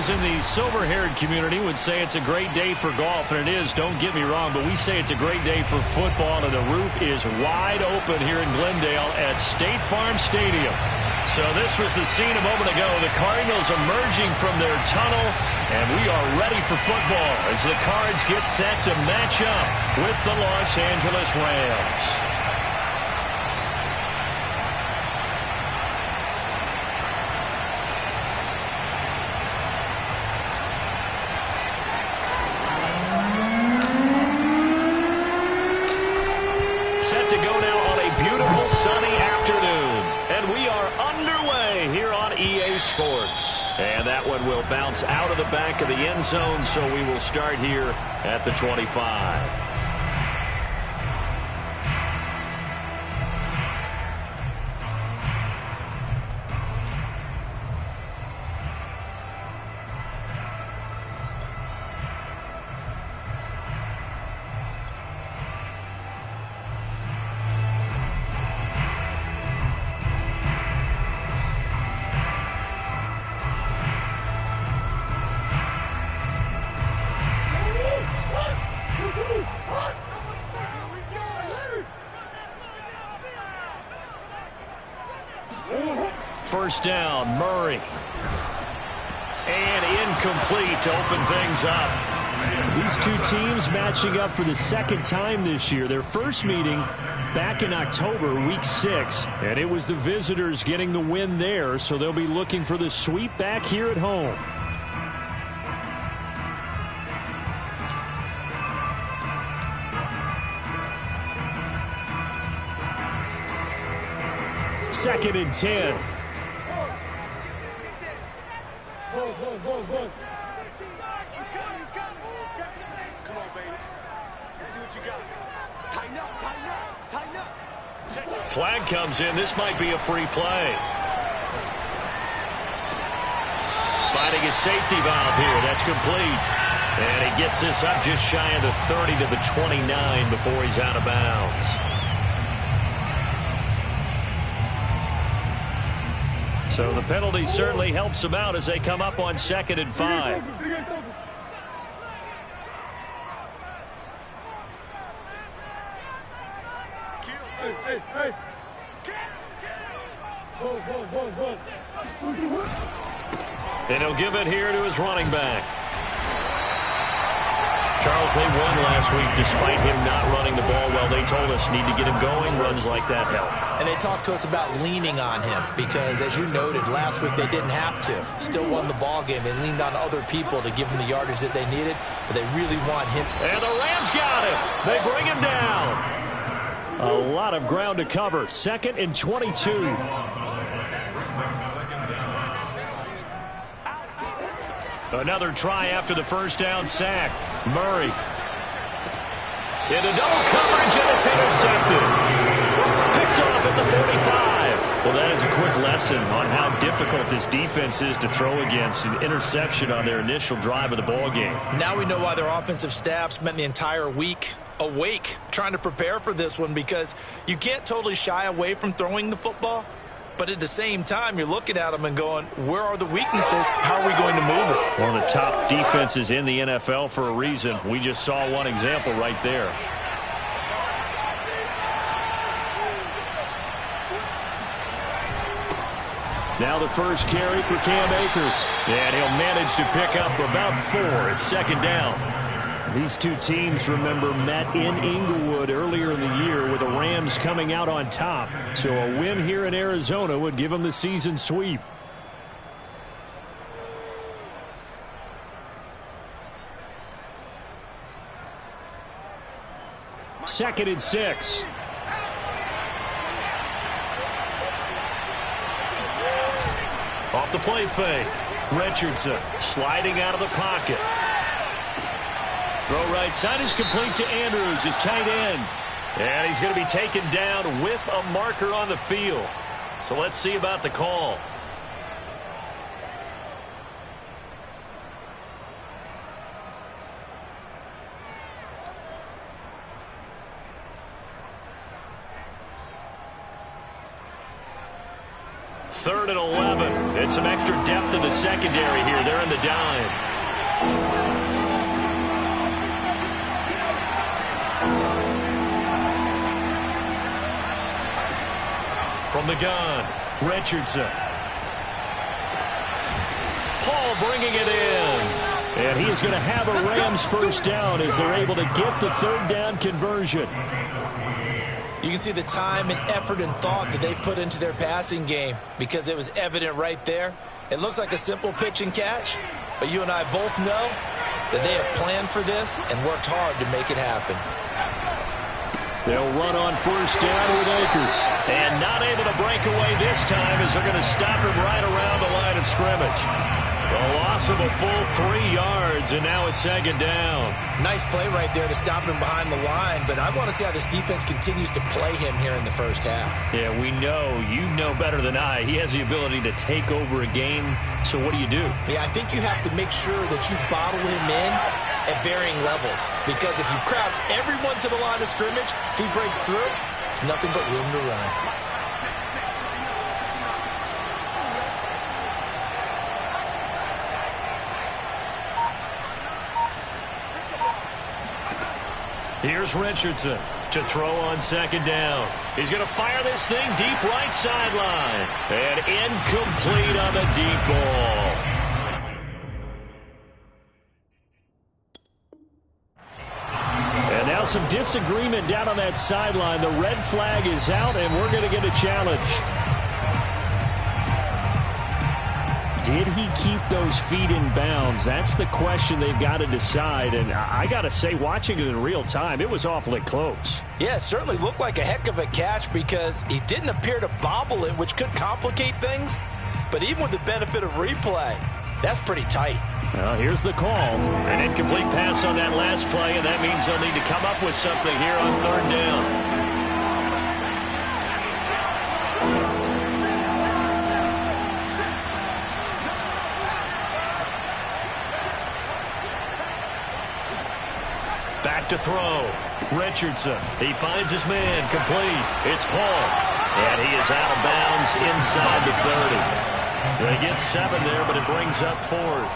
Those in the silver-haired community would say it's a great day for golf, and it is, don't get me wrong, but we say it's a great day for football, and the roof is wide open here in Glendale at State Farm Stadium. So this was the scene a moment ago. The Cardinals emerging from their tunnel, and we are ready for football as the Cards get set to match up with the Los Angeles Rams. Set to go now on a beautiful sunny afternoon. And we are underway here on EA Sports. And that one will bounce out of the back of the end zone, so we will start here at the 25. First down, Murray. And incomplete to open things up. These two teams matching up for the second time this year. Their first meeting back in October, week 6. And it was the visitors getting the win there, so they'll be looking for the sweep back here at home. Second and 10. He's coming. Come on, baby. Let's see what you got. Tighten up. Flag comes in. This might be a free play. Finding a safety valve here. That's complete. And he gets this up just shy of the 30 to the 29 before he's out of bounds. So the penalty certainly helps them out as they come up on 2nd and 5. Hey. And he'll give it here to his running back. Charles, they won last week despite him not running the ball well. They told us need to get him going. Runs like that help. And they talked to us about leaning on him because, as you noted, last week they didn't have to. Still won the ball game. They leaned on other people to give him the yardage that they needed, but they really want him. And the Rams got him. They bring him down. A lot of ground to cover. 2nd and 22. Another try after the first down sack. Murray. Into double coverage, and it's intercepted. Picked off at the 45. Well, that is a quick lesson on how difficult this defense is to throw against. An interception on their initial drive of the ball game. Now we know why their offensive staff spent the entire week awake trying to prepare for this one, because you can't totally shy away from throwing the football, but at the same time you're looking at them and going, where are the weaknesses? How are we going to move it? One of the top defenses in the NFL for a reason. We just saw one example right there. Now the first carry for Cam Akers. And he'll manage to pick up about 4. It's 2nd down. These two teams, remember, met in Inglewood earlier in the year with the Rams coming out on top. So a win here in Arizona would give them the season sweep. Second and 6. Off the play fake. Richardson sliding out of the pocket. Throw right side is complete to Andrews, his tight end. And he's going to be taken down with a marker on the field. So let's see about the call. 3rd and 11. And some extra depth in the secondary here. They're in the dime. From the gun, Richardson. Paul bringing it in. And he is going to have a Rams first down as they're able to get the 3rd down conversion. You can see the time and effort and thought that they put into their passing game because it was evident right there. It looks like a simple pitch and catch, but you and I both know that they have planned for this and worked hard to make it happen. They'll run on first down with Akers. And not able to break away this time as they're going to stop him right around the line of scrimmage. A loss of a full 3 yards, and now it's 2nd down. Nice play right there to stop him behind the line, but I want to see how this defense continues to play him here in the first half. Yeah, we know. You know better than I. He has the ability to take over a game, so what do you do? Yeah, I think you have to make sure that you bottle him in at varying levels, because if you crowd everyone to the line of scrimmage, if he breaks through, there's nothing but room to run. Here's Richardson to throw on 2nd down. He's going to fire this thing deep right sideline. And incomplete on the deep ball. And now some disagreement down on that sideline. The red flag is out, and we're going to get a challenge. Did he keep those feet in bounds? That's the question they've got to decide. And I got to say, watching it in real time, it was awfully close. Yeah, it certainly looked like a heck of a catch because he didn't appear to bobble it, which could complicate things. But even with the benefit of replay, that's pretty tight. Well, here's the call. An incomplete pass on that last play, and that means they'll need to come up with something here on 3rd down. Back to throw. Richardson. He finds his man. Complete. It's Paul. And he is out of bounds inside the 30. They get 7 there, but it brings up 4th.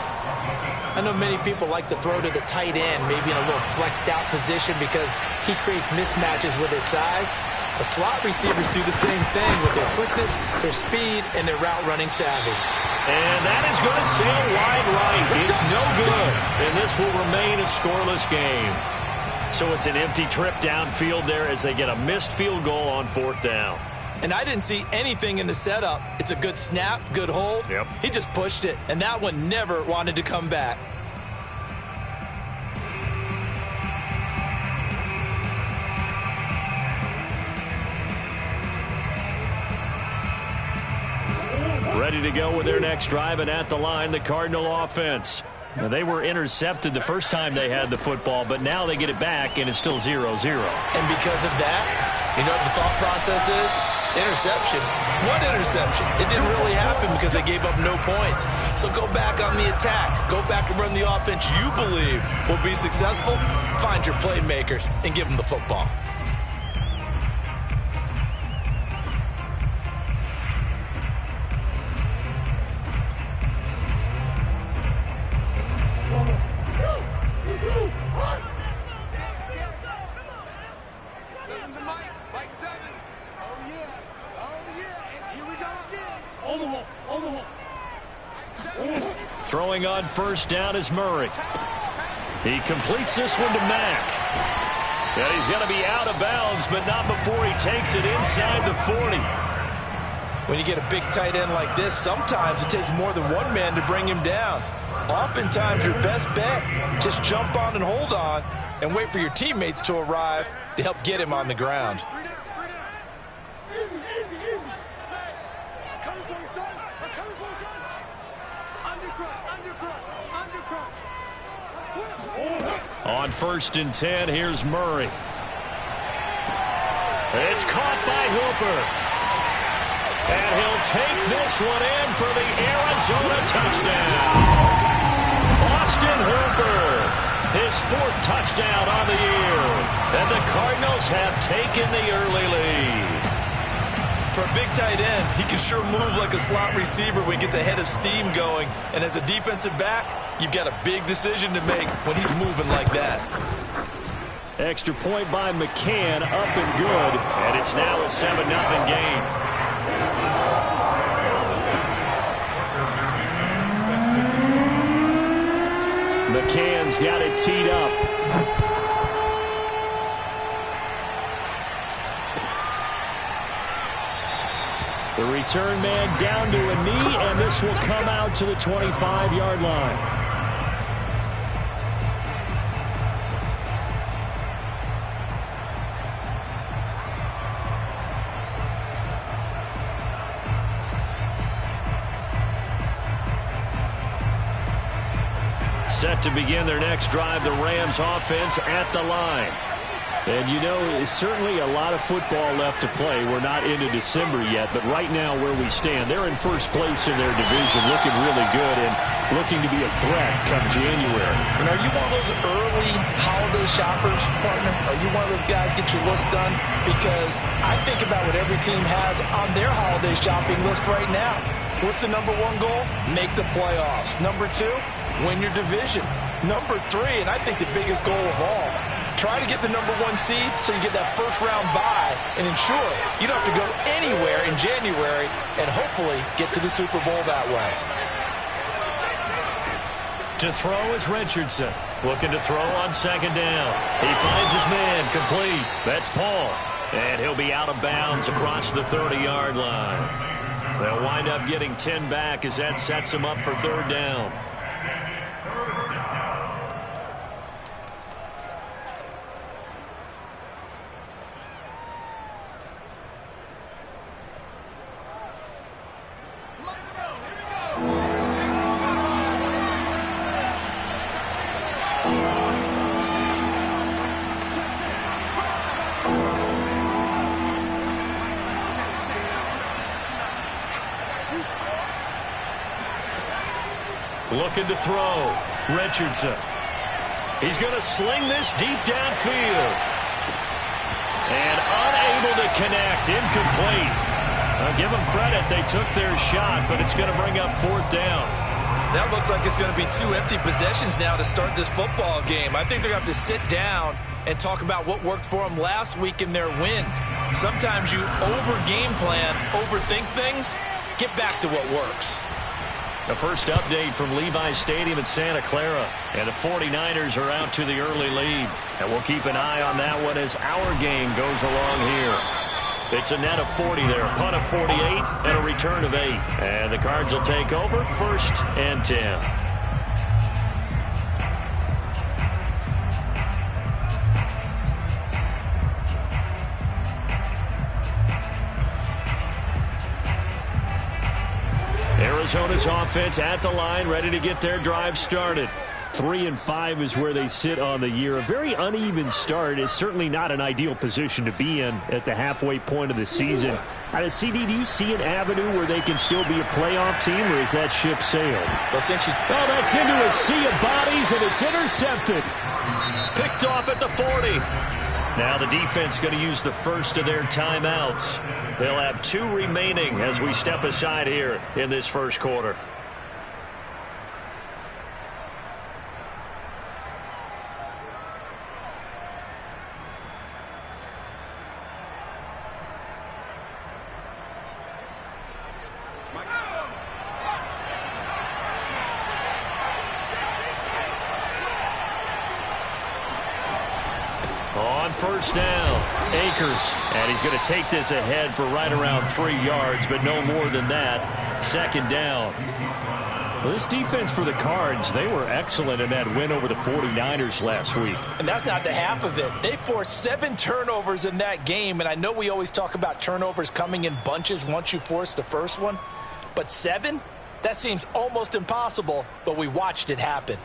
I know many people like to throw to the tight end, maybe in a little flexed out position because he creates mismatches with his size. The slot receivers do the same thing with their quickness, their speed, and their route running savvy. And that is going to sail wide right. It's no good. And this will remain a scoreless game. So it's an empty trip downfield there as they get a missed field goal on 4th down. And I didn't see anything in the setup. It's a good snap, good hold. Yep. He just pushed it, and that one never wanted to come back. Ready to go with their next drive, and at the line, the Cardinal offense. Now, they were intercepted the first time they had the football, but now they get it back, and it's still 0-0. And because of that, you know what the thought process is? Interception. What interception? It didn't really happen because they gave up no points. So go back on the attack. Go back and run the offense you believe will be successful. Find your playmakers and give them the football. Throwing on first down is Murray. He completes this one to Mack. And he's going to be out of bounds, but not before he takes it inside the 40. When you get a big tight end like this, sometimes it takes more than one man to bring him down. Oftentimes, your best bet, just jump on and hold on and wait for your teammates to arrive to help get him on the ground. On 1st and 10, here's Murray. It's caught by Hooper. And he'll take this one in for the Arizona touchdown. Austin Hooper, his 4th touchdown on the year. And the Cardinals have taken the early lead. For a big tight end, he can sure move like a slot receiver when he gets a head of steam going. And as a defensive back, you've got a big decision to make when he's moving like that. Extra point by McCann, up and good. And it's now a 7-0 game. McCann's got it teed up. The return man down to a knee, and this will come out to the 25-yard line. Set to begin their next drive, the Rams offense at the line. And you know, there's certainly a lot of football left to play. We're not into December yet, but right now where we stand, they're in first place in their division, looking really good and looking to be a threat come January. And are you one of those early holiday shoppers, partner? Are you one of those guys get your list done? Because I think about what every team has on their holiday shopping list right now. What's the number one goal? Make the playoffs. Number two, win your division. Number three, and I think the biggest goal of all, try to get the number one seed so you get that first round bye and ensure you don't have to go anywhere in January and hopefully get to the Super Bowl that way. To throw is Richardson. Looking to throw on second down. He finds his man complete. That's Paul. And he'll be out of bounds across the 30-yard line. They'll wind up getting 10 back as that sets him up for third down. Looking to throw. Richardson. He's going to sling this deep downfield. And unable to connect. Incomplete. I'll give them credit. They took their shot, but it's going to bring up fourth down. That looks like it's going to be 2 empty possessions now to start this football game. I think they're going to have to sit down and talk about what worked for them last week in their win. Sometimes you over-game plan, overthink things. Get back to what works. The first update from Levi Stadium in Santa Clara. And the 49ers are out to the early lead. And we'll keep an eye on that one as our game goes along here. It's a net of 40 there. Punt of 48 and a return of 8. And the Cards will take over first and 10. Arizona's offense at the line, ready to get their drive started. 3-5 is where they sit on the year. A very uneven start is certainly not an ideal position to be in at the halfway point of the season. CD, do you see an avenue where they can still be a playoff team, or is that ship sailed? Well, that's into a sea of bodies, and it's intercepted. Picked off at the 40. Now the defense going to use the first of their timeouts. They'll have 2 remaining as we step aside here in this first quarter. On first down, Akers. And he's going to take this ahead for right around 3 yards, but no more than that. Second down. Well, this defense for the Cards, they were excellent in that win over the 49ers last week. And that's not the half of it. They forced 7 turnovers in that game, and I know we always talk about turnovers coming in bunches once you force the first one. But 7? That seems almost impossible, but we watched it happen.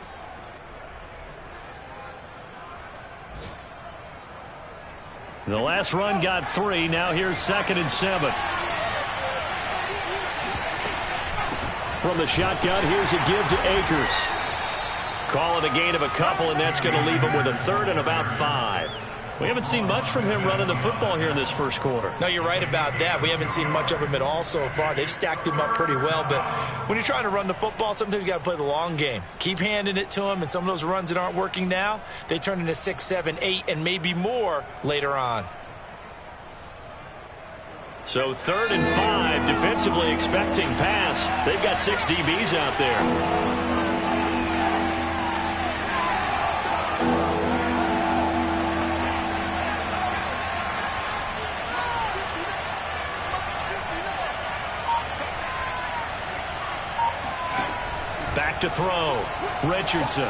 The last run got 3. Now here's 2nd and 7. From the shotgun, here's a give to Akers. Call it a gain of a couple, and that's going to leave him with a 3rd and about 5. We haven't seen much from him running the football here in this first quarter. No, you're right about that. We haven't seen much of him at all so far. They've stacked him up pretty well, but when you're trying to run the football, sometimes you got to play the long game. Keep handing it to him, and some of those runs that aren't working now, they turn into 6, 7, 8, and maybe more later on. So 3rd and 5, defensively expecting pass. They've got 6 DBs out there. Back to throw. Richardson.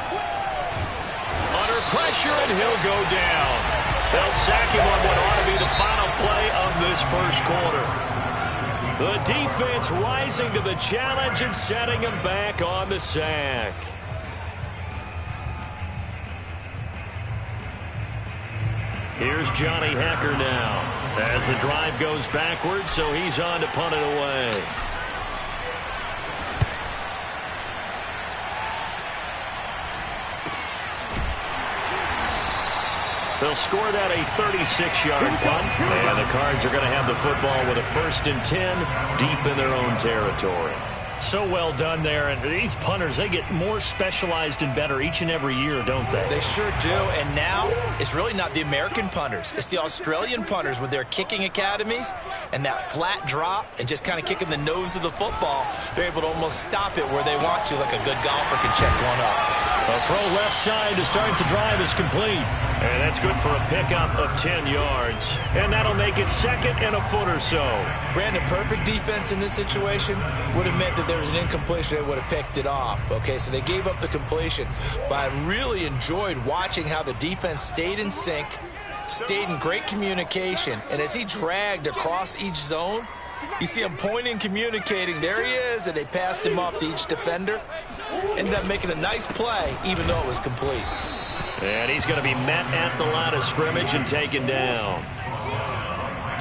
Under pressure, and he'll go down. They'll sack him on what ought to be the final play of this first quarter. The defense rising to the challenge and setting him back on the sack. Here's Johnny Hecker now as the drive goes backwards, so he's on to punt it away. They'll score that a 36-yard punt, and the Cards are going to have the football with a 1st and 10 deep in their own territory. So well done there, and these punters, they get more specialized and better each and every year, don't they? They sure do, and now it's really not the American punters. It's the Australian punters with their kicking academies and that flat drop and just kind of kicking the nose of the football. They're able to almost stop it where they want to, like a good golfer can check one up. A throw left side to start the drive is complete. And that's good for a pickup of 10 yards. And that'll make it 2nd and a foot or so. Brandon, perfect defense in this situation would have meant that there was an incompletion. They would have picked it off. Okay, so they gave up the completion. But I really enjoyed watching how the defense stayed in sync, stayed in great communication. And as he dragged across each zone, you see him pointing, communicating. There he is, and they passed him off to each defender. Ended up making a nice play, even though it was complete. And he's going to be met at the line of scrimmage and taken down.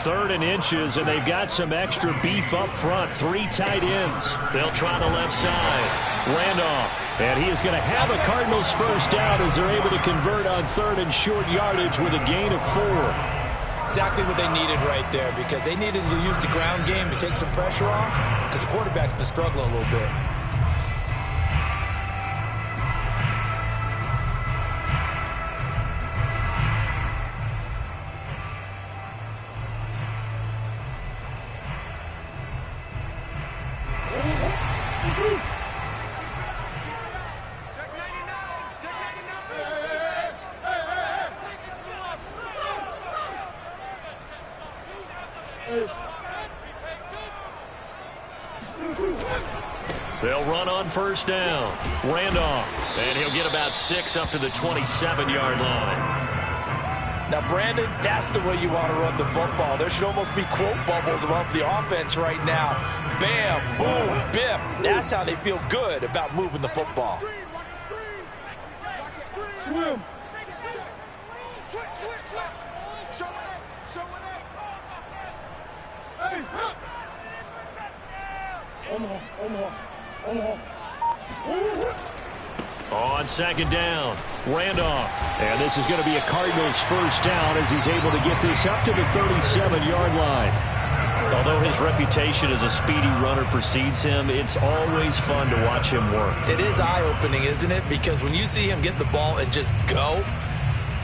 3rd and inches, and they've got some extra beef up front. 3 tight ends. They'll try the left side. Randolph. And he is going to have a Cardinals first down as they're able to convert on 3rd and short yardage with a gain of 4. Exactly what they needed right there, because they needed to use the ground game to take some pressure off, because the quarterback's been struggling a little bit. They'll run on first down. Randolph. And he'll get about 6 up to the 27-yard line. Now, Brandon, that's the way you want to run the football. There should almost be quote bubbles above the offense right now. Bam, boom, biff. That's how they feel good about moving the football. Swim. Switch. Show it up. Hey, Omaha. On 2nd down, Randolph. And this is going to be a Cardinals first down as he's able to get this up to the 37-yard line. Although his reputation as a speedy runner precedes him, it's always fun to watch him work. It is eye-opening, isn't it? Because when you see him get the ball and just go,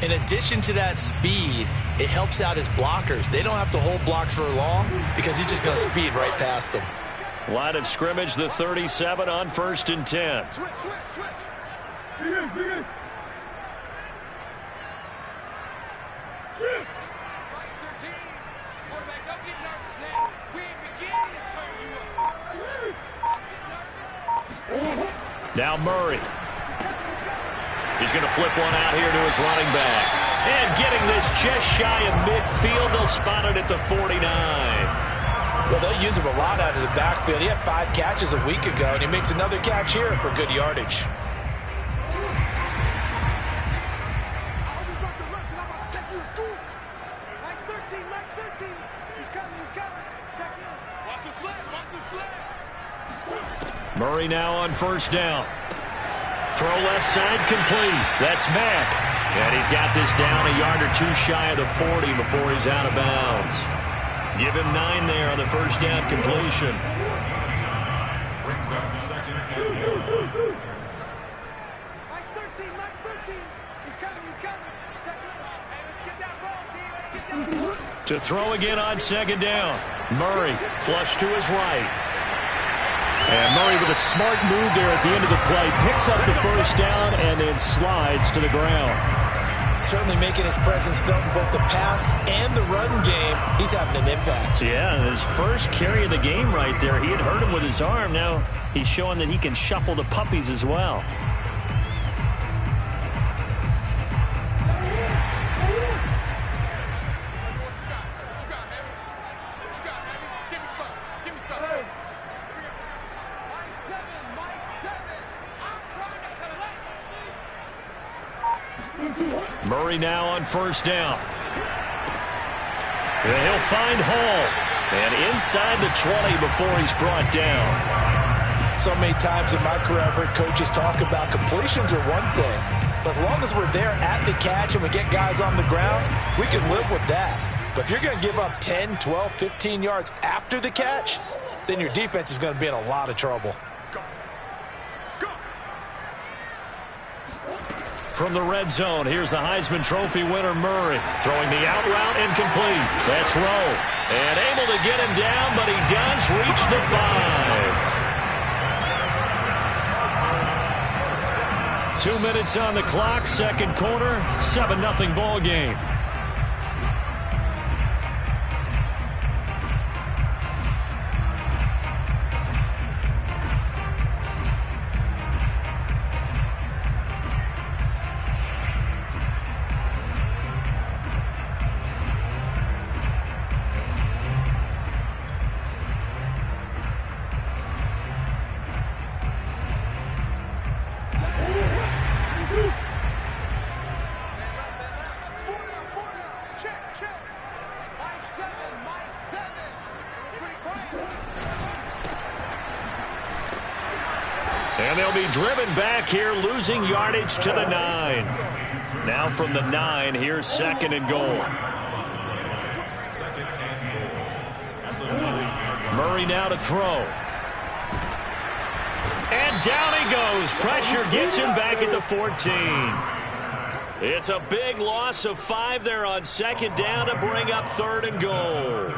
in addition to that speed, it helps out his blockers. They don't have to hold blocks for long because he's just going to speed right past them. Line of scrimmage, the 37 on 1st and 10. Switch. Big is. Shift. Right 13. Quarterback, don't get nervous now. We ain't beginning to turn you up. Don't get nervous. Now Murray. He's going to flip one out here to his running back. And getting this just shy of midfield, they'll spot it at the 49. Well, they'll use him a lot out of the backfield. He had 5 catches a week ago, and he makes another catch here for good yardage. Murray now on first down. Throw left side complete. That's Mack. And he's got this down a yard or two shy of the 40 before he's out of bounds. Give him 9 there on the first down completion. Brings up second and 4. Nice 13. He's coming. Check it out. Hey, let's get that ball, D. Let's get that. To throw again on second down. Murray flush to his right. And Murray with a smart move there at the end of the play. Picks up the first down and then slides to the ground. Certainly making his presence felt in both the pass and the run game. He's having an impact. Yeah, his first carry of the game right there. He had hurt him with his arm. Now he's showing that he can shuffle the puppies as well. Murray now on first down. And he'll find Hall. And inside the 20 before he's brought down. So many times in my career, I've heard coaches talk about completions are one thing. But as long as we're there at the catch and we get guys on the ground, we can live with that. But if you're going to give up 10, 12, 15 yards after the catch, then your defense is going to be in a lot of trouble. From the red zone, here's the Heisman Trophy winner, Murray. Throwing the out route incomplete. That's Rowe. And able to get him down, but he does reach the 5. 2 minutes on the clock, second quarter, 7-0 ball game. And they'll be driven back here, losing yardage to the 9. Now from the 9, here's second and goal. Murray now to throw. And down he goes. Pressure gets him back at the 14. It's a big loss of 5 there on second down to bring up third and goal.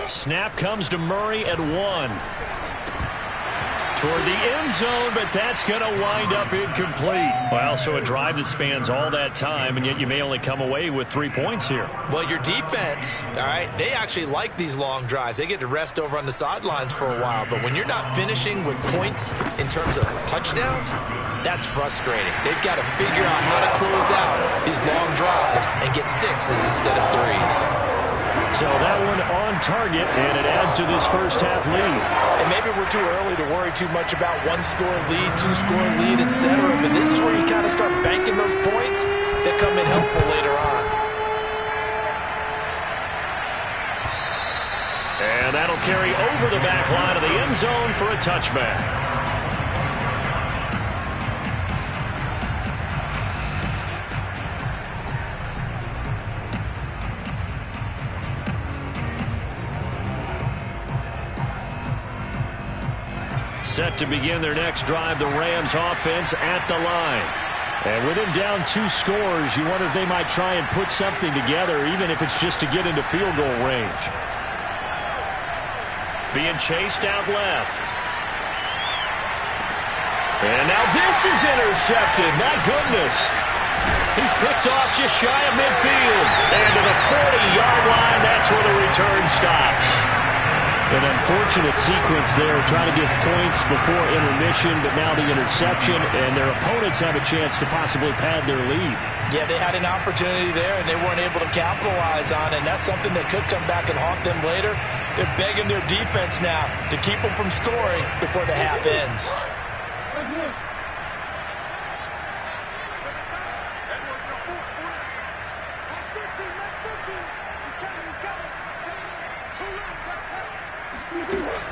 Snap comes to Murray at 1. Toward the end zone, but that's going to wind up incomplete. Well, so a drive that spans all that time, and yet you may only come away with 3 points here. Well, your defense, all right, they actually like these long drives. They get to rest over on the sidelines for a while. But when you're not finishing with points in terms of touchdowns, that's frustrating. They've got to figure out how to close out these long drives and get 6s instead of 3s. So that one on target, and it adds to this first half lead. And maybe we're too early to worry too much about 1-score lead, 2-score lead, etc. But this is where you kind of start banking those points that come in helpful later on. And that'll carry over the back line of the end zone for a touchback. Set to begin their next drive, the Rams offense at the line. And with them down 2 scores, you wonder if they might try and put something together, even if it's just to get into field goal range. Being chased out left. And now this is intercepted. My goodness. He's picked off just shy of midfield. And to the 40-yard line, that's where the return stops. An unfortunate sequence there, trying to get points before intermission, but now the interception, and their opponents have a chance to possibly pad their lead. Yeah, they had an opportunity there, and they weren't able to capitalize on it, and that's something that could come back and haunt them later. They're begging their defense now to keep them from scoring before the half ends.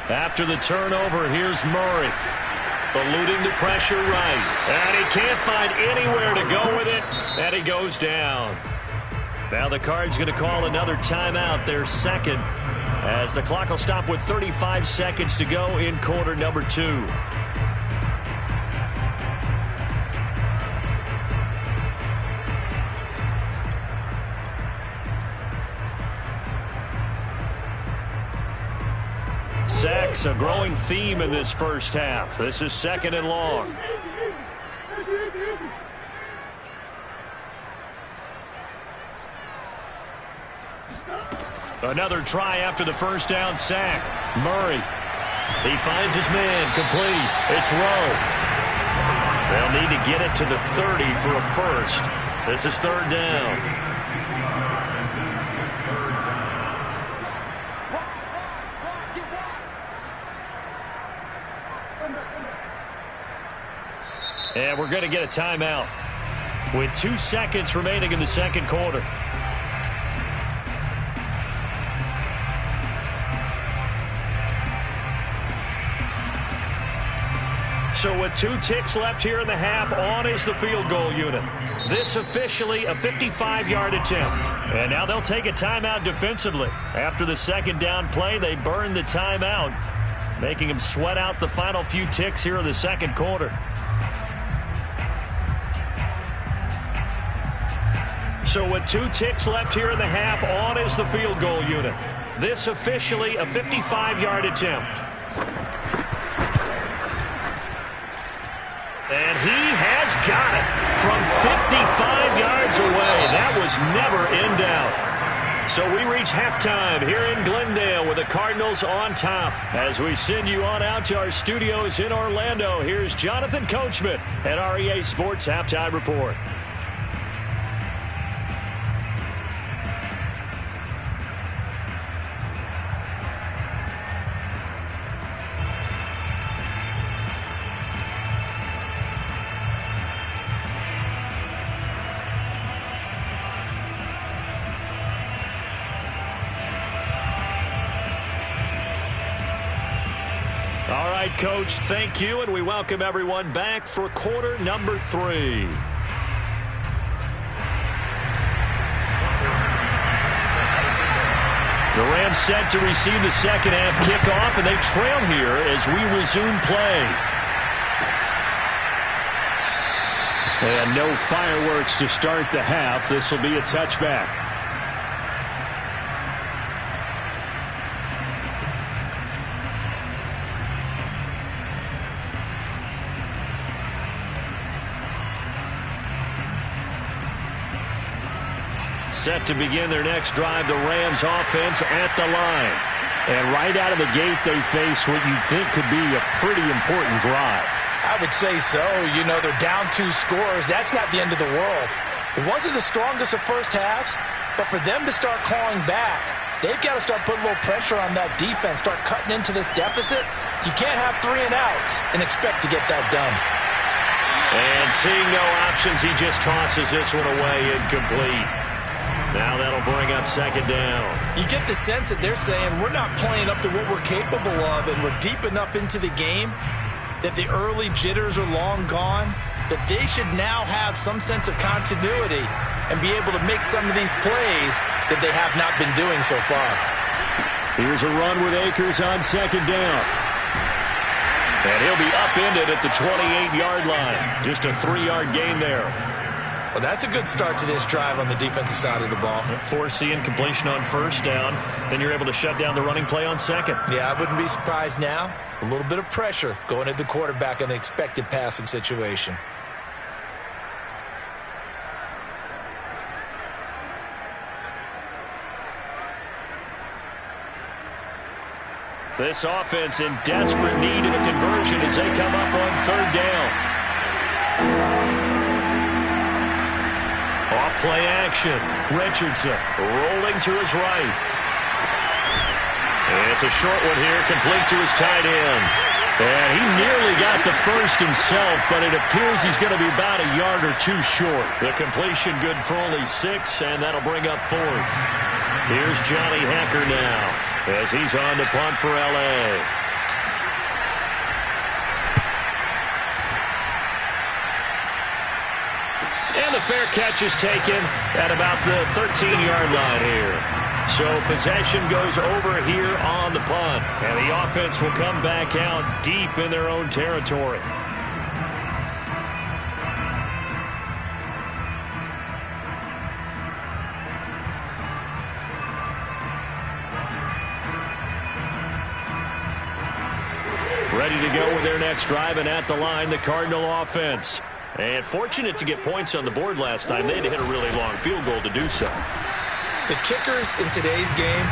After the turnover, here's Murray. Eluding the pressure right. And he can't find anywhere to go with it. And he goes down. Now the Cards going to call another timeout, their second, as the clock will stop with 35 seconds to go in quarter number 2. Sacks, a growing theme in this first half. This is 2nd and long. Another try after the first down sack. Murray. He finds his man. Complete. It's Rowe. They'll need to get it to the 30 for a first. This is 3rd down. And we're going to get a timeout with 2 seconds remaining in the second quarter. So with 2 ticks left here in the half, on is the field goal unit. This officially a 55-yard attempt. And now they'll take a timeout defensively. After the second down play, they burn the timeout, making them sweat out the final few ticks here in the second quarter. So with 2 ticks left here in the half, on is the field goal unit. This officially a 55-yard attempt. And he has got it from 55 yards away. That was never in doubt. So we reach halftime here in Glendale with the Cardinals on top. As we send you on out to our studios in Orlando, here's Jonathan Coachman at REA Sports Halftime Report. All right, Coach, thank you, and we welcome everyone back for quarter number 3. The Rams set to receive the second half kickoff, and they trail here as we resume play. And no fireworks to start the half. This will be a touchback. Set to begin their next drive, the Rams offense at the line. And right out of the gate, they face what you think could be a pretty important drive. I would say so. You know, they're down 2 scores. That's not the end of the world. It wasn't the strongest of first halves, but for them to start clawing back, they've got to start putting a little pressure on that defense, start cutting into this deficit. You can't have 3 and outs and expect to get that done. And seeing no options, he just tosses this one away, incomplete. Now that'll bring up second down. You get the sense that they're saying we're not playing up to what we're capable of, and we're deep enough into the game that the early jitters are long gone, that they should now have some sense of continuity and be able to make some of these plays that they have not been doing so far. Here's a run with Akers on second down. And he'll be upended at the 28-yard line. Just a 3-yard gain there. Well, that's a good start to this drive on the defensive side of the ball. Forcing completion on first down. Then you're able to shut down the running play on second. Yeah, I wouldn't be surprised now. A little bit of pressure going at the quarterback in the expected passing situation. This offense in desperate need of a conversion as they come up on third down. Off play action. Richardson rolling to his right. It's a short one here, complete to his tight end. And he nearly got the first himself, but it appears he's going to be about a yard or two short. The completion good for only 6, and that'll bring up fourth. Here's Johnny Hacker now as he's on to punt for L.A. And the fair catch is taken at about the 13-yard line here. So possession goes over here on the punt. And the offense will come back out deep in their own territory. Ready to go with their next drive, and at the line, the Cardinal offense. And fortunate to get points on the board last time. They had to hit a really long field goal to do so. The kickers in today's game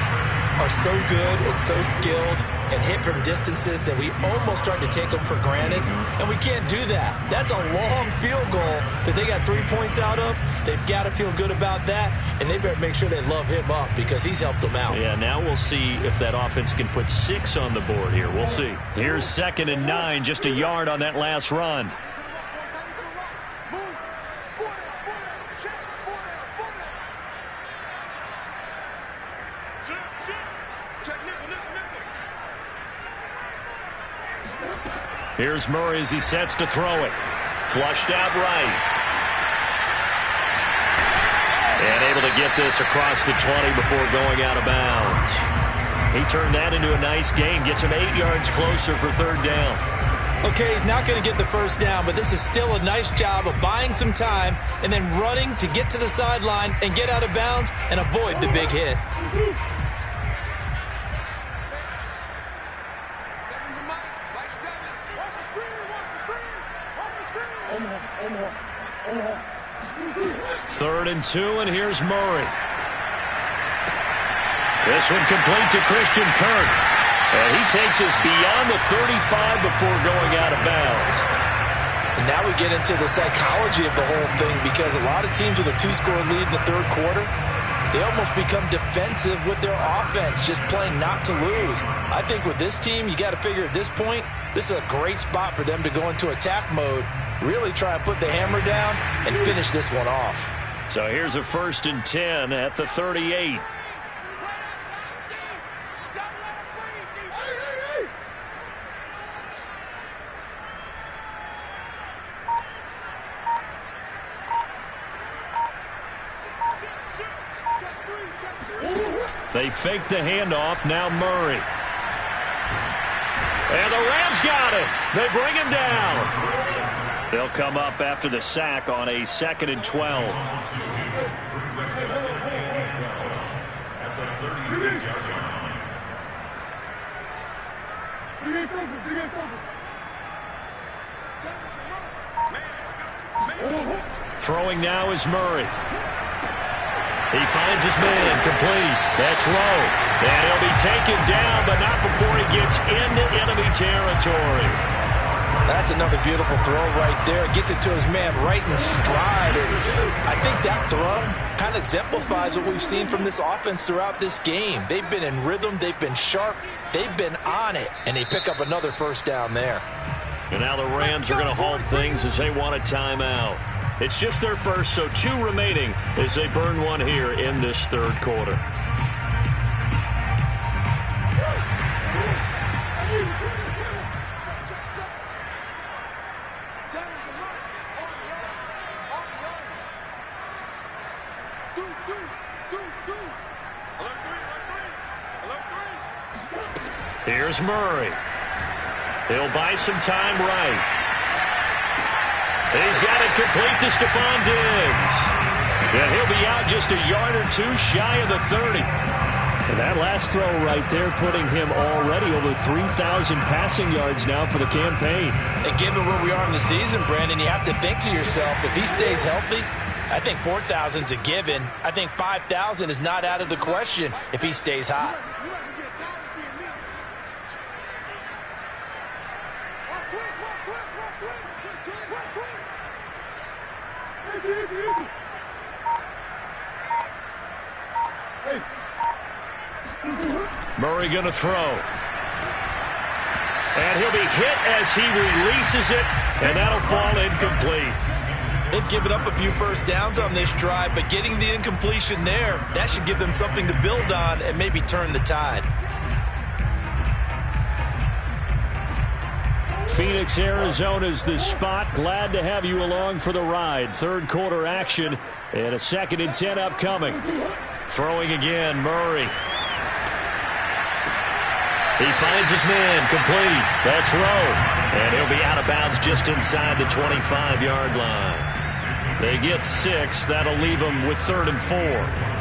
are so good and so skilled and hit from distances that we almost start to take them for granted, and we can't do that. That's a long field goal that they got 3 points out of. They've got to feel good about that, and they better make sure they love him up because he's helped them out. Yeah, now we'll see if that offense can put 6 on the board here. We'll see. Here's 2nd and 9, just a yard on that last run. Here's Murray as he sets to throw it. Flushed out right. And able to get this across the 20 before going out of bounds. He turned that into a nice gain. Gets him 8 yards closer for third down. Okay, he's not going to get the first down, but this is still a nice job of buying some time and then running to get to the sideline and get out of bounds and avoid the big hit. Third and 2, and here's Murray. This one complete to Christian Kirk. And he takes us beyond the 35 before going out of bounds. And now we get into the psychology of the whole thing, because a lot of teams with a 2-score lead in the third quarter, they almost become defensive with their offense, just playing not to lose. I think with this team, you got to figure at this point, this is a great spot for them to go into attack mode, really try and put the hammer down and finish this one off. So here's a 1st and 10 at the 38. They fake the handoff. Now Murray. And the Rams got it. They bring him down. They'll come up after the sack on a 2nd and 12. Throwing now is Murray. He finds his man, complete. That's Rowe. And he'll be taken down, but not before he gets into enemy territory. That's another beautiful throw right there. Gets it to his man right in stride. And I think that throw kind of exemplifies what we've seen from this offense throughout this game. They've been in rhythm. They've been sharp. They've been on it. And they pick up another first down there. And now the Rams are going to halt things as they want a timeout. It's just their first, so 2 remaining as they burn one here in this third quarter. Here's Murray. He'll buy some time right. He's got it complete to Stephon Diggs. And he'll be out just a yard or 2 shy of the 30. And that last throw right there putting him already over 3,000 passing yards now for the campaign. And given where we are in the season, Brandon, you have to think to yourself, if he stays healthy, I think 4,000's a given. I think 5,000 is not out of the question if he stays hot. Murray going to throw. And he'll be hit as he releases it, and that'll fall incomplete. They've given up a few first downs on this drive, but getting the incompletion there, that should give them something to build on and maybe turn the tide. Phoenix, Arizona's the spot. Glad to have you along for the ride. Third quarter action and a 2nd and 10 upcoming. Throwing again, Murray. He finds his man, complete. That's Rowe. And he'll be out of bounds just inside the 25-yard line. They get 6. That'll leave them with 3rd and 4.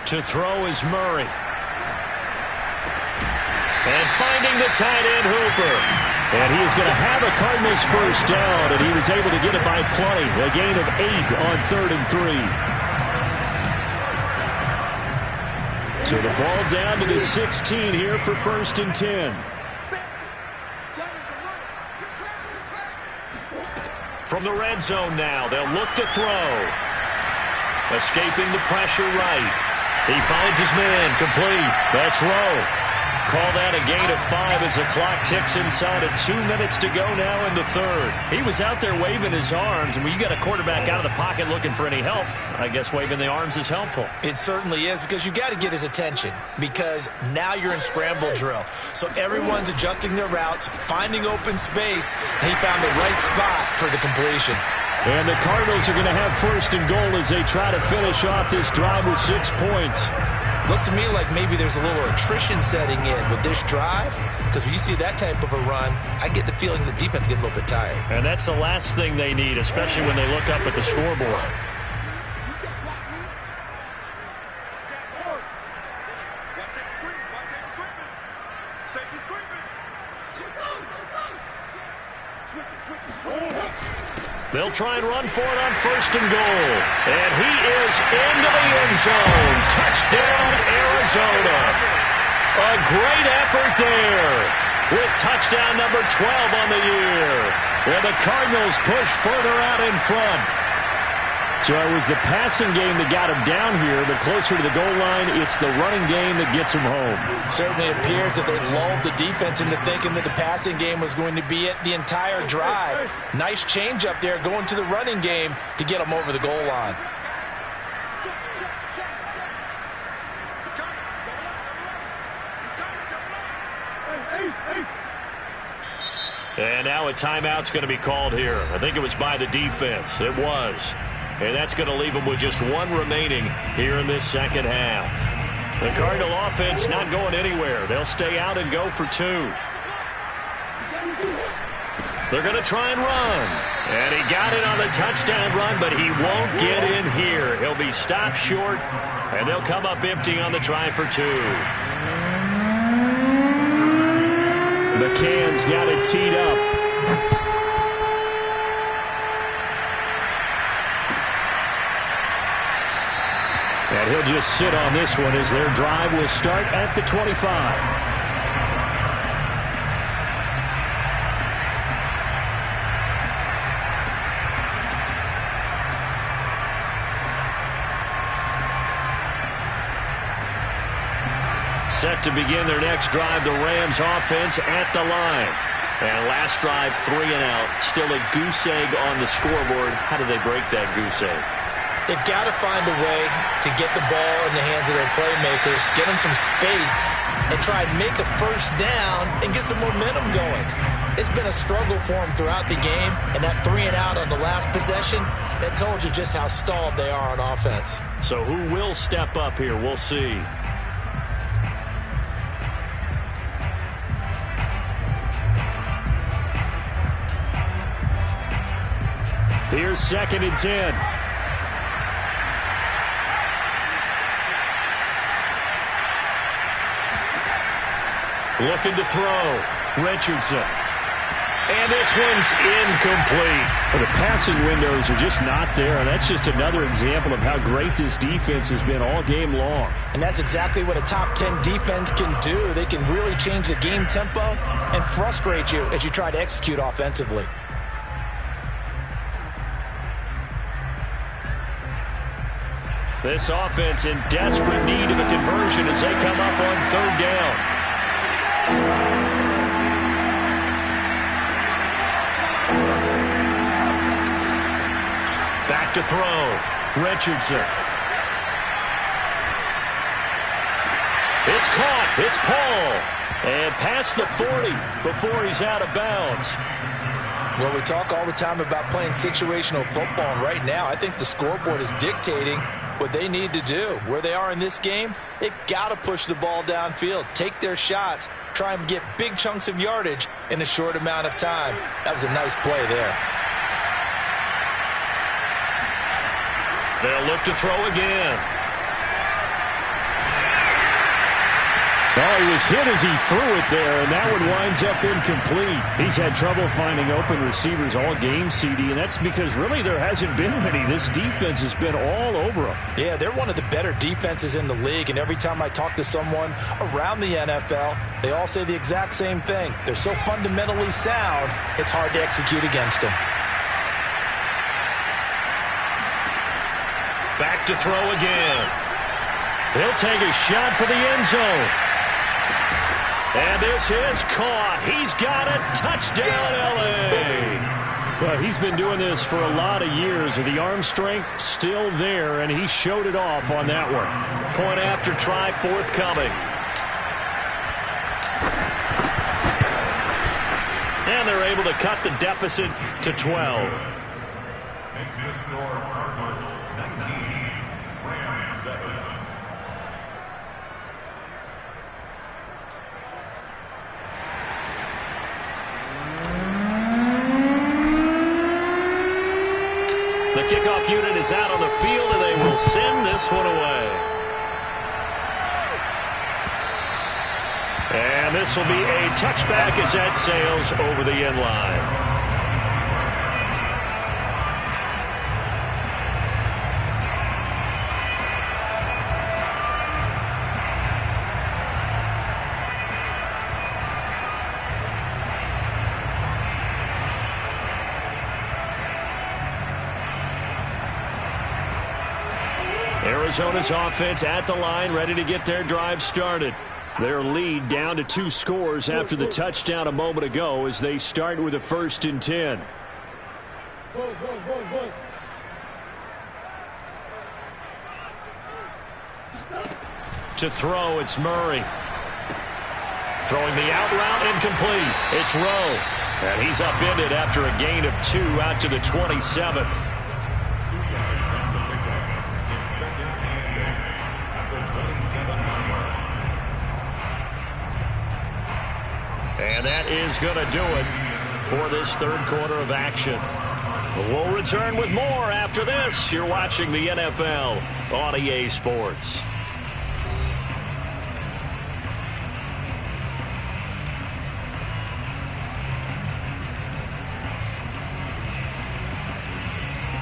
To throw is Murray. And finding the tight end, Hooper. And he is going to have a Cardinals first down, and he was able to get it by plenty. A gain of 8 on 3rd and 3. So the ball down to the 16 here for 1st and 10. From the red zone now, they'll look to throw. Escaping the pressure right. He finds his man, complete. That's Rowe. Call that a gain of 5 as the clock ticks inside of 2 minutes to go now in the 3rd. He was out there waving his arms, and when you got a quarterback out of the pocket looking for any help, I guess waving the arms is helpful. It certainly is, because you got to get his attention, because now you're in scramble drill. So everyone's adjusting their routes, finding open space, and he found the right spot for the completion. And the Cardinals are going to have 1st and goal as they try to finish off this drive with 6 points. Looks to me like maybe there's a little attrition setting in with this drive, because when you see that type of a run, I get the feeling the defense gets a little bit tired. And that's the last thing they need, especially when they look up at the scoreboard. They'll try and run for it on 1st and goal. And he is into the end zone. Touchdown, Arizona. A great effort there with touchdown number 12 on the year. And the Cardinals push further out in front. So it was the passing game that got him down here, but closer to the goal line, it's the running game that gets him home. Certainly appears that they lulled the defense into thinking that the passing game was going to be it the entire drive. Nice change up there going to the running game to get them over the goal line. And now a timeout's going to be called here. I think it was by the defense. It was. And that's going to leave them with just 1 remaining here in this 2nd half. The Cardinal offense not going anywhere. They'll stay out and go for 2. They're going to try and run. And he got it on the touchdown run, but he won't get in here. He'll be stopped short, and they'll come up empty on the try for 2. McCann's got it teed up. And he'll just sit on this one as their drive will start at the 25. Set to begin their next drive, the Rams offense at the line. And last drive, 3 and out. Still a goose egg on the scoreboard. How do they break that goose egg? They've got to find a way to get the ball in the hands of their playmakers, get them some space, and try and make a first down and get some momentum going. It's been a struggle for them throughout the game, and that 3 and out on the last possession, that told you just how stalled they are on offense. So who will step up here? We'll see. Here's 2nd and 10. Looking to throw. Richardson. And this one's incomplete. Well, the passing windows are just not there, and that's just another example of how great this defense has been all game long. And that's exactly what a top 10 defense can do. They can really change the game tempo and frustrate you as you try to execute offensively. This offense in desperate need of a conversion as they come up on 3rd down. Back to throw. Richardson. It's caught. It's Paul. And past the 40 before he's out of bounds. Well, we talk all the time about playing situational football, and right now I think the scoreboard is dictating what they need to do. Where they are in this game, they've got to push the ball downfield, take their shots, try and get big chunks of yardage in a short amount of time. That was a nice play there. They'll look to throw again. Oh, he was hit as he threw it there, and that one winds up incomplete. He's had trouble finding open receivers all game, CD, and that's because really there hasn't been many. This defense has been all over them. Yeah, they're one of the better defenses in the league, and every time I talk to someone around the NFL, they all say the exact same thing. They're so fundamentally sound, it's hard to execute against them. Back to throw again. He'll take a shot for the end zone. And this is caught. He's got it. Touchdown, L.A. Well, he's been doing this for a lot of years. The arm strength still there, and he showed it off on that one. Point after try forthcoming. And they're able to cut the deficit to 12. Makes the score Cardinals 19, Rams 7. The kickoff unit is out on the field, and they will send this one away. And this will be a touchback as that sails over the end line. Arizona's offense at the line, ready to get their drive started. Their lead down to 2 scores after the touchdown a moment ago as they start with a 1st and 10. To throw, it's Murray. Throwing the out route, incomplete. It's Rowe. And he's upended after a gain of 2 out to the 27. And that is going to do it for this 3rd quarter of action. We'll return with more after this. You're watching the NFL on EA Sports.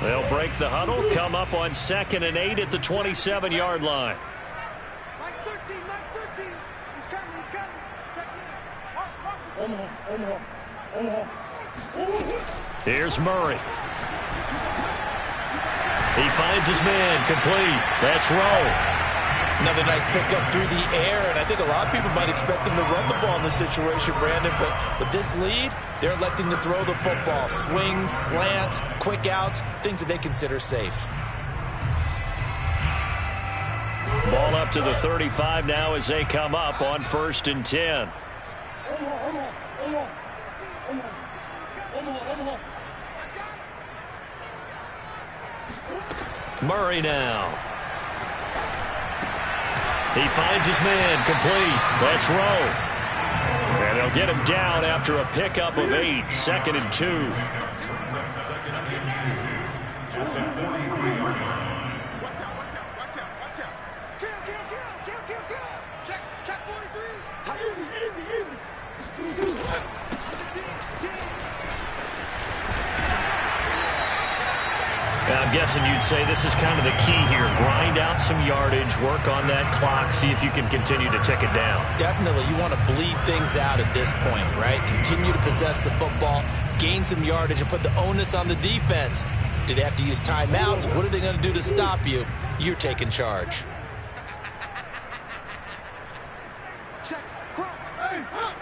They'll break the huddle, come up on 2nd and 8 at the 27-yard line. Nice 13, nice 13. He's coming, he's coming. Check in. Here's Murray. He finds his man, complete. That's Rowe. Another nice pickup through the air, and I think a lot of people might expect him to run the ball in this situation, Brandon, but with this lead, they're electing to throw the football. Swings, slants, quick outs, things that they consider safe. Ball up to the 35 now as they come up on 1st and 10. Murray now. He finds his man, complete. That's Rowe. And they'll get him down after a pickup of 8, 2nd and 2. Second and 43-yard line. Watch out, watch out, watch out, watch out. Kill. Check 43. Easy. I'm guessing you'd say this is kind of the key here. Grind out some yardage, work on that clock, see if you can continue to tick it down. Definitely, you want to bleed things out at this point, right? Continue to possess the football, gain some yardage, and put the onus on the defense. Do they have to use timeouts? What are they going to do to stop you? You're taking charge. Check. Cross. Hey, cross.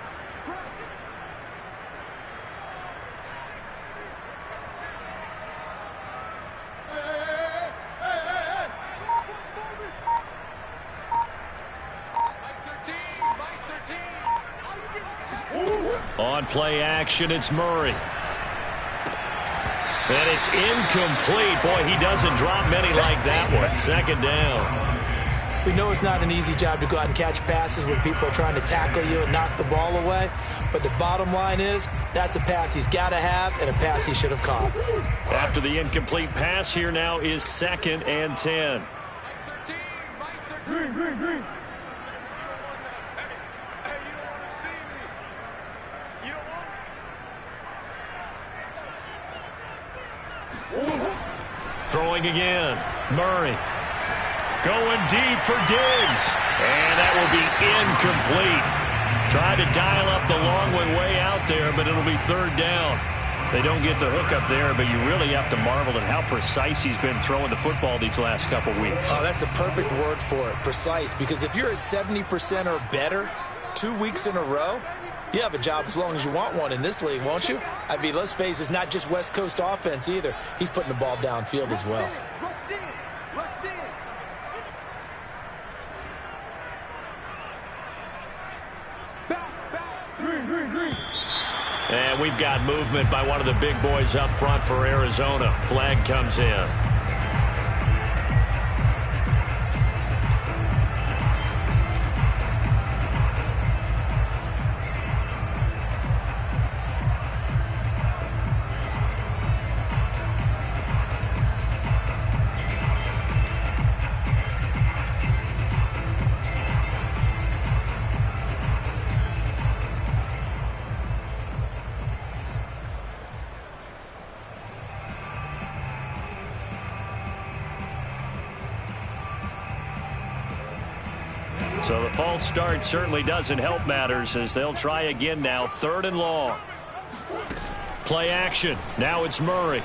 On play action, it's Murray. And it's incomplete. Boy, he doesn't drop many like that one. Second down. We know it's not an easy job to go out and catch passes when people are trying to tackle you and knock the ball away. But the bottom line is, that's a pass he's got to have and a pass he should have caught. After the incomplete pass, here now is 2nd and 10. Green. Throwing again. Murray. Going deep for Diggs. And that will be incomplete. Tried to dial up the long one way out there, but it'll be 3rd down. They don't get the hook up there, but you really have to marvel at how precise he's been throwing the football these last couple weeks. Oh, that's the perfect word for it, precise. Because if you're at 70% or better 2 weeks in a row, you have a job as long as you want one in this league, won't you? I mean, let's face it, it's not just West Coast offense either. He's putting the ball downfield as well. And we've got movement by one of the big boys up front for Arizona. Flag comes in. So the false start certainly doesn't help matters as they'll try again now. 3rd and long. Play action. Now it's Murray.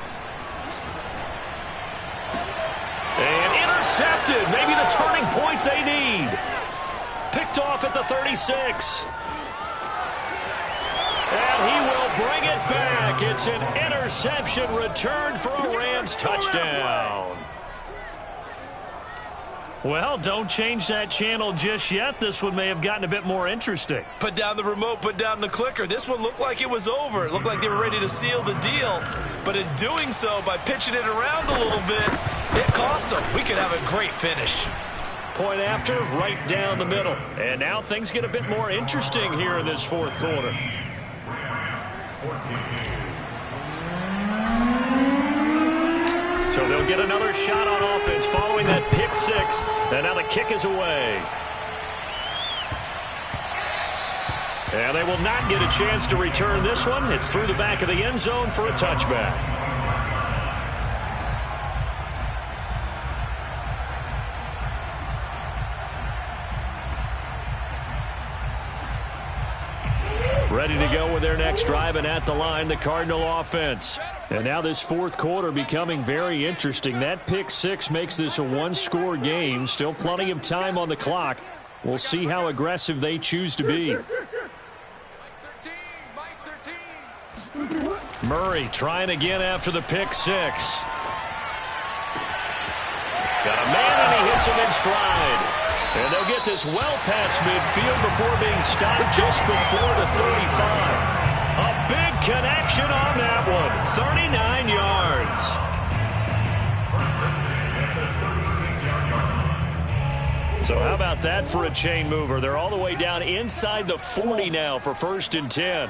And intercepted. Maybe the turning point they need. Picked off at the 36. And he will bring it back. It's an interception return for a Rams touchdown. Well, don't change that channel just yet. This one may have gotten a bit more interesting. Put down the remote, put down the clicker. This one looked like it was over. It looked like they were ready to seal the deal. But in doing so, by pitching it around a little bit, it cost them. We could have a great finish. Point after, right down the middle. And now things get a bit more interesting here in this 4th quarter. So they'll get another shot on offense following that pick 6. And now the kick is away. And they will not get a chance to return this one. It's through the back of the end zone for a touchback. Ready to go with their next drive, and at the line, the Cardinal offense. And now this 4th quarter becoming very interesting. That pick 6 makes this a 1-score game. Still plenty of time on the clock. We'll see how aggressive they choose to be. Murray trying again after the pick 6. Got a man, and he hits him in stride. And they'll get this well past midfield before being stopped just before the 35. A big connection on that one. 39 yards. So how about that for a chain mover? They're all the way down inside the 40 now for 1st and 10.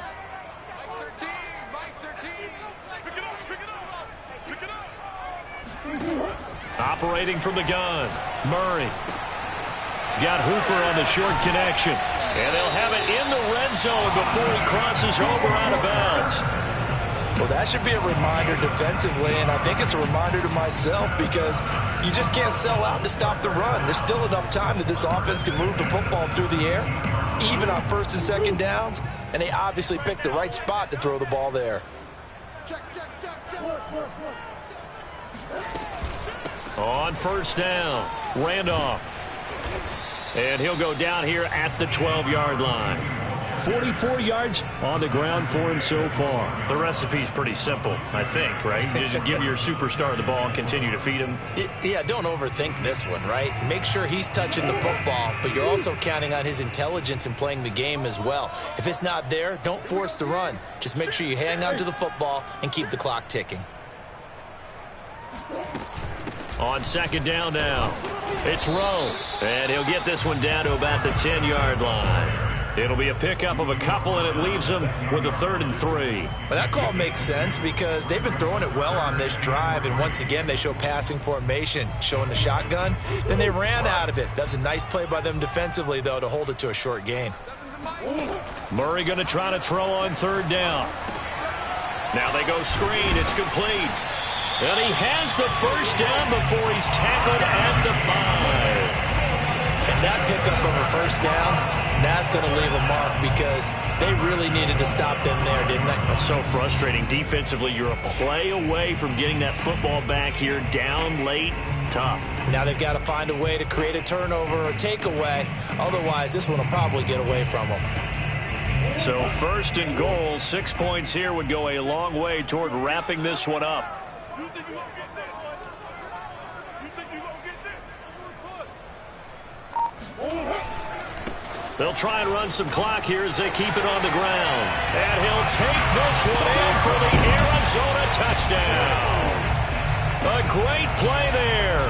Operating from the gun, Murray. He's got Hooper on the short connection. And they'll have it in the red zone before he crosses over out of bounds. Well, that should be a reminder defensively, and I think it's a reminder to myself because you just can't sell out to stop the run. There's still enough time that this offense can move the football through the air, even on first and second downs, and they obviously picked the right spot to throw the ball there. On first down, Randolph. And he'll go down here at the 12-yard line. 44 yards on the ground for him so far. The recipe's pretty simple, I think, right? You just give your superstar the ball and continue to feed him. Yeah, don't overthink this one, right? Make sure he's touching the football, but you're also counting on his intelligence in playing the game as well. If it's not there, don't force the run. Just make sure you hang on to the football and keep the clock ticking. On second down now, it's Rowe. And he'll get this one down to about the 10-yard line. It'll be a pickup of a couple, and it leaves them with a 3rd and 3. Well, that call makes sense because they've been throwing it well on this drive, and once again, they show passing formation, showing the shotgun. Then they ran out of it. That's a nice play by them defensively, though, to hold it to a short gain. Murray going to try to throw on 3rd down. Now they go screen. It's complete. And he has the first down before he's tackled at the 5. And that pickup of a first down, that's going to leave a mark because they really needed to stop them there, didn't they? That's so frustrating. Defensively, you're a play away from getting that football back here down late. Tough. Now they've got to find a way to create a turnover or takeaway. Otherwise, this one will probably get away from them. So 1st and goal, 6 points here would go a long way toward wrapping this one up. You think you're going to get that, boy? You think you're going to get this? They'll try and run some clock here as they keep it on the ground. And he'll take this one in for the Arizona touchdown. A great play there.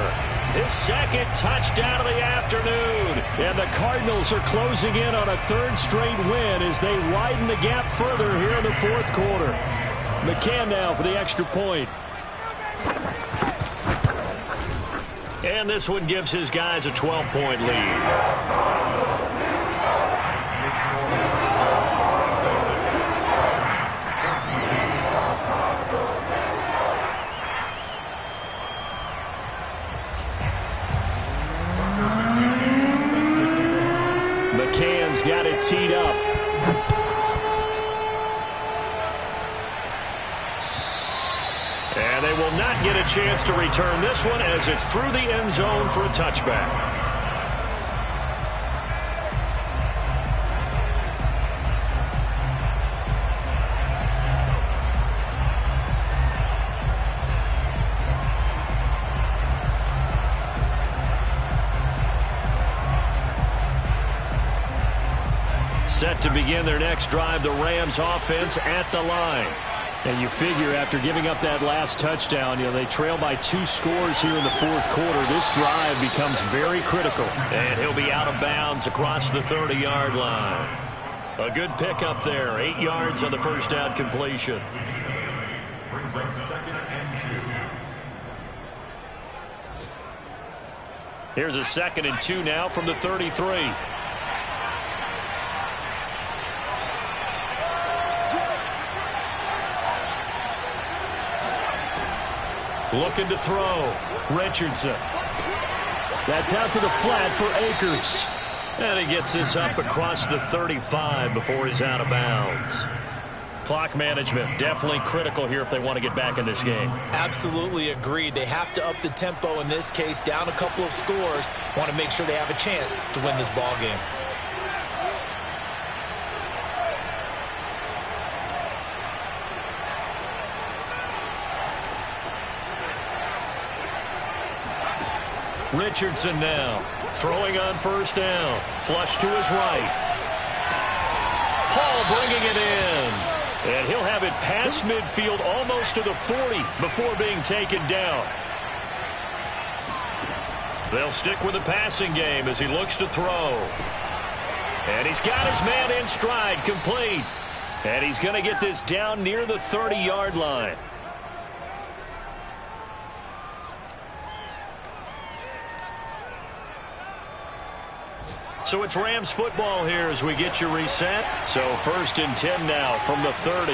His 2nd touchdown of the afternoon. And the Cardinals are closing in on a 3rd straight win as they widen the gap further here in the 4th quarter. McCann now for the extra point. And this one gives his guys a 12-point lead. McCann's got it teed up. And they will not get a chance to return this one as it's through the end zone for a touchback. Set to begin their next drive, the Rams offense at the line. And you figure after giving up that last touchdown, they trail by 2 scores here in the 4th quarter. This drive becomes very critical. And he'll be out of bounds across the 30-yard line. A good pickup there. 8 yards on the first down completion. Brings up 2nd and 2. Here's a 2nd and 2 now from the 33. Looking to throw. Richardson. That's out to the flat for Akers. And he gets this up across the 35 before he's out of bounds. Clock management definitely critical here if they want to get back in this game. Absolutely agreed. They have to up the tempo in this case, down a couple of scores. Want to make sure they have a chance to win this ball game. Richardson now throwing on first down. Flush to his right. Paul bringing it in. And he'll have it past midfield almost to the 40 before being taken down. They'll stick with the passing game as he looks to throw. And he's got his man in stride, complete. And he's going to get this down near the 30-yard line. So it's Rams football here as we get you reset. So 1st and 10 now from the 30.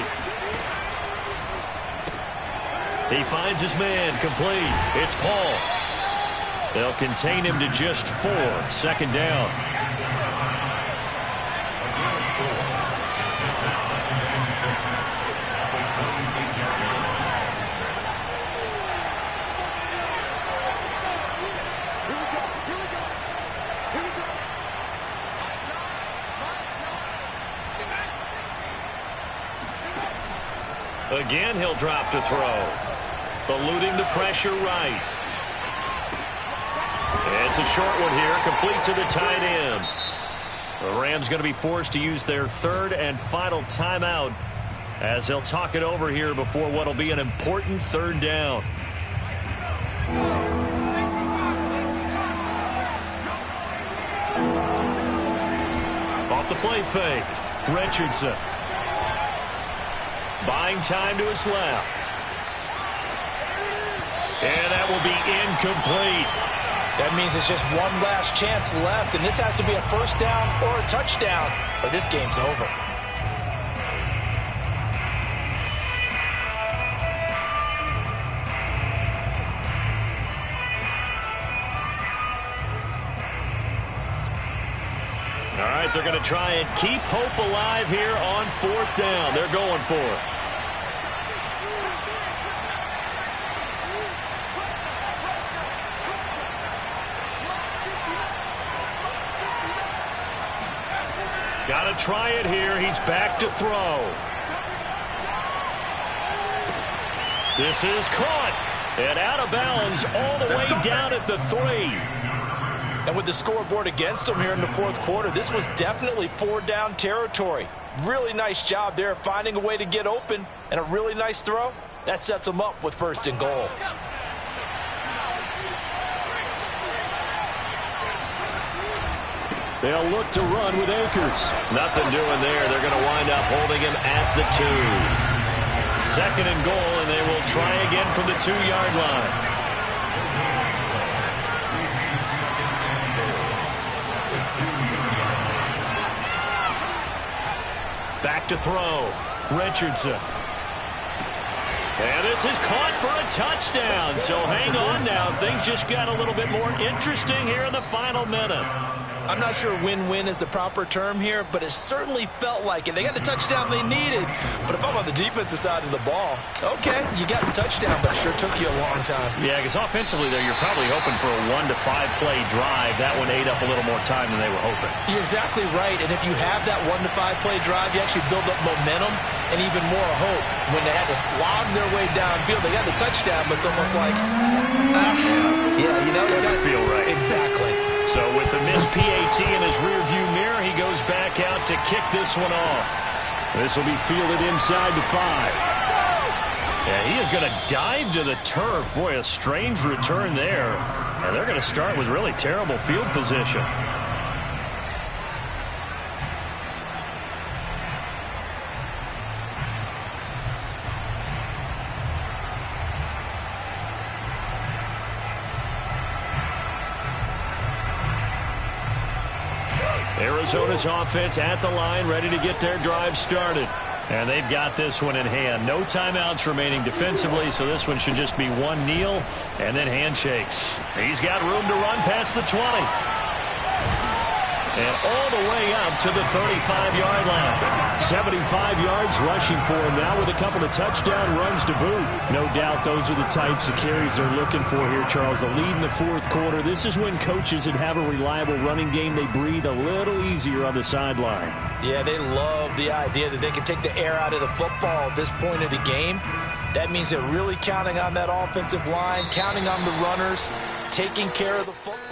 He finds his man, complete. It's Paul. They'll contain him to just 4. Second down. Again, he'll drop to throw. Eluding the pressure right. It's a short one here, complete to the tight end. The Rams going to be forced to use their 3rd and final timeout as they'll talk it over here before what will be an important 3rd down. Off the play fake, Richardson. Buying time to his left. And that will be incomplete. That means it's just one last chance left, and this has to be a 1st down or a touchdown, or this game's over. All right, they're going to try and keep hope alive here on 4th down. They're going for it. Got to try it here. He's back to throw. This is caught and out of bounds all the way down at the 3. And with the scoreboard against him here in the 4th quarter, this was definitely 4-down territory. Really nice job there finding a way to get open, and a really nice throw. That sets him up with 1st and goal. They'll look to run with Akers. Nothing doing there. They're going to wind up holding him at the 2. 2nd and goal, and they will try again from the 2-yard line. Back to throw. Richardson. And this is caught for a touchdown. So hang on now. Things just got a little bit more interesting here in the final minute. I'm not sure win-win is the proper term here, but it certainly felt like it. They got the touchdown they needed. But if I'm on the defensive side of the ball, okay, you got the touchdown, but it sure took you a long time. Yeah, because offensively there, you're probably hoping for a 1 to 5 play drive. That one ate up a little more time than they were hoping. You're exactly right. And if you have that 1 to 5 play drive, you actually build up momentum and even more hope. When they had to slog their way downfield, they got the touchdown, but it's almost like, yeah, you know, it doesn't feel right. Exactly. So with the missed PAT in his rearview mirror, he goes back out to kick this one off. This will be fielded inside the 5. Yeah, he is going to dive to the turf. Boy, a strange return there. And they're going to start with really terrible field position. Arizona's offense at the line, ready to get their drive started. And they've got this one in hand. No timeouts remaining defensively, so this one should just be one kneel and then handshakes. He's got room to run past the 20. And all the way up to the 35-yard line. 75 yards rushing for him now with a couple of touchdown runs to boot. No doubt those are the types of carries they're looking for here, Charles. The lead in the 4th quarter. This is when coaches that have a reliable running game, they breathe a little easier on the sideline. Yeah, they love the idea that they can take the air out of the football at this point of the game. That means they're really counting on that offensive line, counting on the runners, taking care of the football.